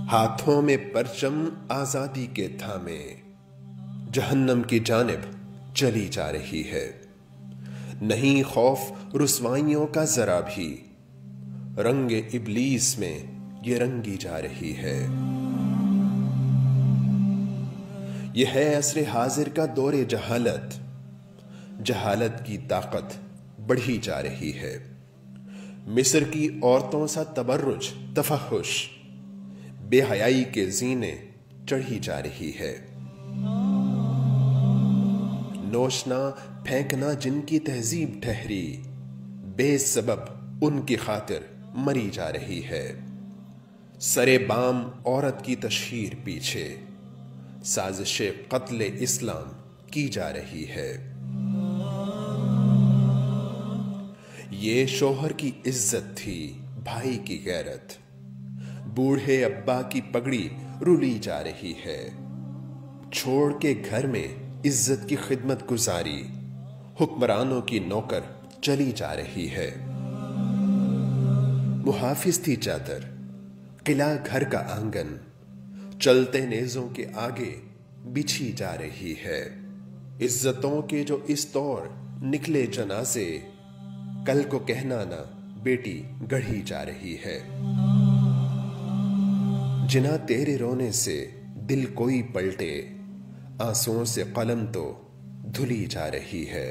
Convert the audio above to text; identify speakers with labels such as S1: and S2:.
S1: हाथों में परचम आजादी के थामे जहन्नम की जानिब चली जा रही है। नहीं खौफ रुसवाइयों का जरा भी, रंग इब्लीस में ये रंगी जा रही है। यह है असरे हाजिर का दौरे जहालत, जहालत की ताकत बढ़ी जा रही है। मिस्र की औरतों सा तबर्रुज तफहुश बेहयाई के जीने चढ़ी जा रही है। नोशना फेंकना जिनकी तहजीब ठहरी, बेसबब उनकी खातिर मरी जा रही है। सरे बाम औरत की तशहीर पीछे साजिशे कत्ले इस्लाम की जा रही है। ये शोहर की इज्जत थी, भाई की गैरत, बूढ़े अब्बा की पगड़ी रुली जा रही है। छोड़ के घर में इज्जत की खिदमत गुजारी, हुक्मरानों की नौकर चली जा रही है। मुहाफिज थी चादर, किला घर का आंगन, चलते नेज़ों के आगे बिछी जा रही है। इज्जतों के जो इस दौर निकले जनाजे, कल को कहना ना बेटी गढ़ी जा रही है। जिना तेरे रोने से दिल कोई पलटे, आंसुओं से कलम तो धुली जा रही है।